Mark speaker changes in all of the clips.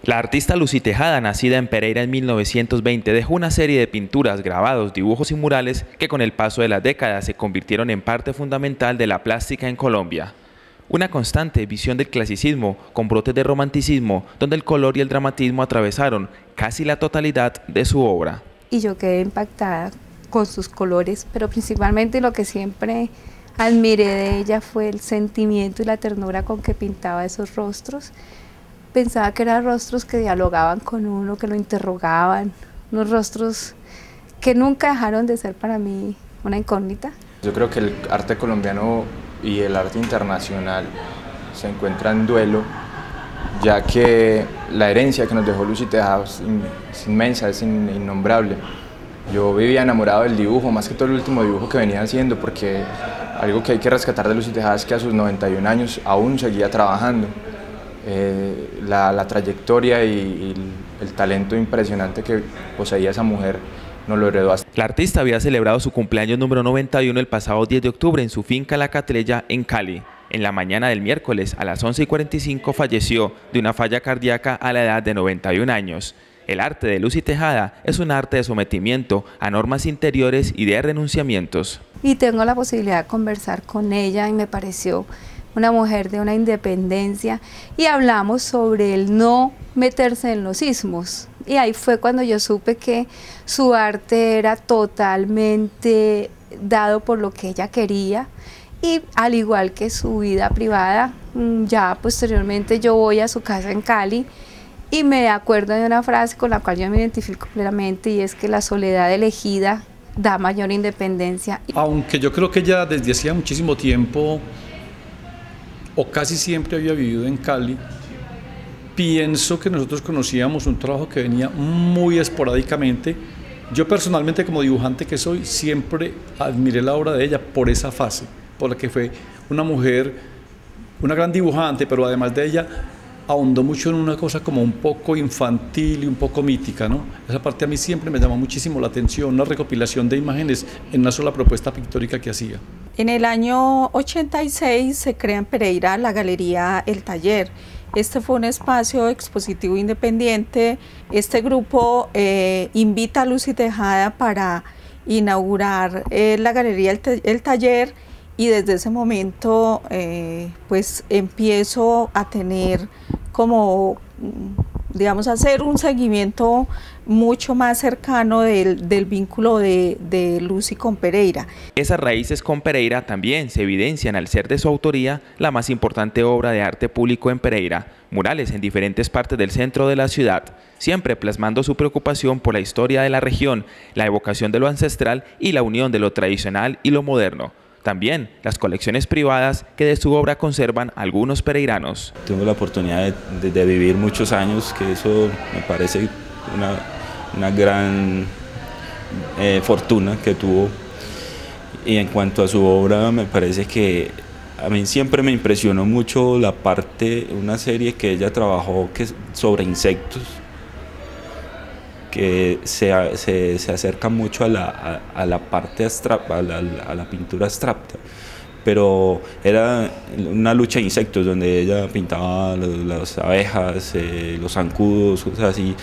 Speaker 1: La artista Lucy Tejada, nacida en Pereira en 1920, dejó una serie de pinturas, grabados, dibujos y murales que con el paso de las décadas se convirtieron en parte fundamental de la plástica en Colombia. Una constante visión del clasicismo con brotes de romanticismo, donde el color y el dramatismo atravesaron casi la totalidad de su obra.
Speaker 2: Y yo quedé impactada con sus colores, pero principalmente lo que siempre admiré de ella fue el sentimiento y la ternura con que pintaba esos rostros. Pensaba que eran rostros que dialogaban con uno, que lo interrogaban, unos rostros que nunca dejaron de ser para mí una incógnita.
Speaker 3: Yo creo que el arte colombiano y el arte internacional se encuentran en duelo, ya que la herencia que nos dejó Lucy Tejada es inmensa, es innombrable. Yo vivía enamorado del dibujo, más que todo el último dibujo que venía haciendo, porque algo que hay que rescatar de Lucy Tejada es que a sus 91 años aún seguía trabajando. La trayectoria y el talento impresionante que poseía esa mujer nos lo heredó.
Speaker 1: La artista había celebrado su cumpleaños número 91 el pasado 10 de octubre en su finca La Catrella en Cali. En la mañana del miércoles a las 11:45 falleció de una falla cardíaca a la edad de 91 años. El arte de Lucy Tejada es un arte de sometimiento a normas interiores y de renunciamientos.
Speaker 2: Y tengo la posibilidad de conversar con ella y me pareció una mujer de una independencia, y hablamos sobre el no meterse en los ismos. Y ahí fue cuando yo supe que su arte era totalmente dado por lo que ella quería, y al igual que su vida privada, ya posteriormente yo voy a su casa en Cali y me acuerdo de una frase con la cual yo me identifico plenamente, y es que la soledad elegida da mayor independencia.
Speaker 4: Aunque yo creo que ella desde hacía muchísimo tiempo o casi siempre había vivido en Cali, pienso que nosotros conocíamos un trabajo que venía muy esporádicamente. Yo personalmente, como dibujante que soy, siempre admiré la obra de ella por esa fase, por la que fue una mujer, una gran dibujante, pero además de ella ahondó mucho en una cosa como un poco infantil y un poco mítica, ¿no? Esa parte a mí siempre me llamó muchísimo la atención, una recopilación de imágenes en una sola propuesta pictórica que hacía.
Speaker 5: En el año 86 se crea en Pereira la Galería El Taller. Este fue un espacio expositivo independiente. Este grupo invita a Lucy Tejada para inaugurar la Galería El Taller, y desde ese momento pues empiezo a tener como, digamos, hacer un seguimiento mucho más cercano del vínculo de Lucy con Pereira.
Speaker 1: Esas raíces con Pereira también se evidencian al ser de su autoría la más importante obra de arte público en Pereira, murales en diferentes partes del centro de la ciudad, siempre plasmando su preocupación por la historia de la región, la evocación de lo ancestral y la unión de lo tradicional y lo moderno. También las colecciones privadas que de su obra conservan algunos pereiranos.
Speaker 6: Tengo la oportunidad de vivir muchos años, que eso me parece una gran fortuna que tuvo. Y en cuanto a su obra, me parece que a mí siempre me impresionó mucho la parte, una serie que ella trabajó sobre insectos, que se acerca mucho a la parte abstracta, a la pintura abstracta, pero era una lucha de insectos donde ella pintaba las abejas, los zancudos, cosas así,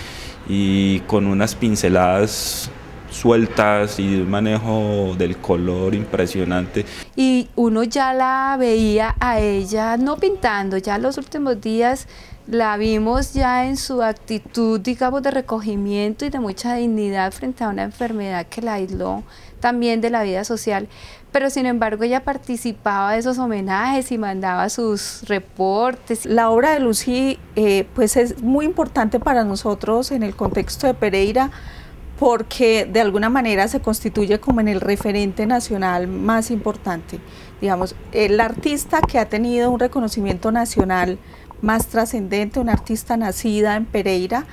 Speaker 6: y con unas pinceladas sueltas y un manejo del color impresionante.
Speaker 2: Y uno ya la veía a ella no pintando, ya los últimos días la vimos ya en su actitud, digamos, de recogimiento y de mucha dignidad frente a una enfermedad que la aisló también de la vida social, pero sin embargo ella participaba de esos homenajes y mandaba sus reportes.
Speaker 5: La obra de Lucy pues es muy importante para nosotros en el contexto de Pereira, porque de alguna manera se constituye como en el referente nacional más importante. Digamos, el artista que ha tenido un reconocimiento nacional más trascendente, una artista nacida en Pereira,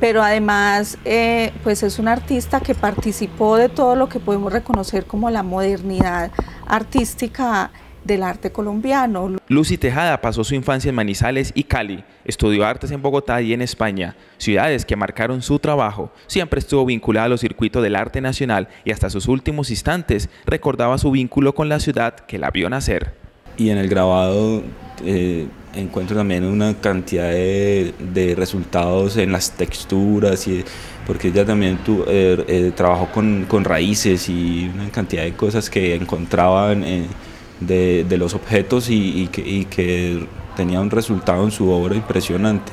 Speaker 5: pero además pues es un artista que participó de todo lo que podemos reconocer como la modernidad artística del arte colombiano.
Speaker 1: Lucy Tejada pasó su infancia en Manizales y Cali, estudió artes en Bogotá y en España, ciudades que marcaron su trabajo. Siempre estuvo vinculada a los circuitos del arte nacional y hasta sus últimos instantes recordaba su vínculo con la ciudad que la vio nacer.
Speaker 6: y en el grabado encuentro también una cantidad de resultados en las texturas, porque ella también trabajó con raíces y una cantidad de cosas que encontraban de los objetos y que tenía un resultado en su obra impresionante.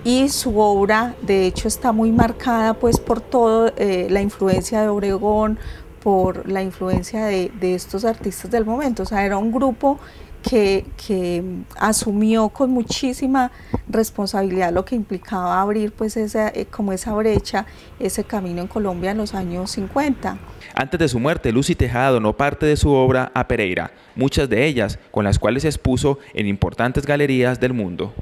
Speaker 5: Y su obra de hecho está muy marcada pues por todo la influencia de Obregón, por la influencia de estos artistas del momento. O sea, era un grupo que asumió con muchísima responsabilidad lo que implicaba abrir pues esa brecha, ese camino en Colombia en los años 50.
Speaker 1: Antes de su muerte, Lucy Tejada donó parte de su obra a Pereira, muchas de ellas con las cuales expuso en importantes galerías del mundo.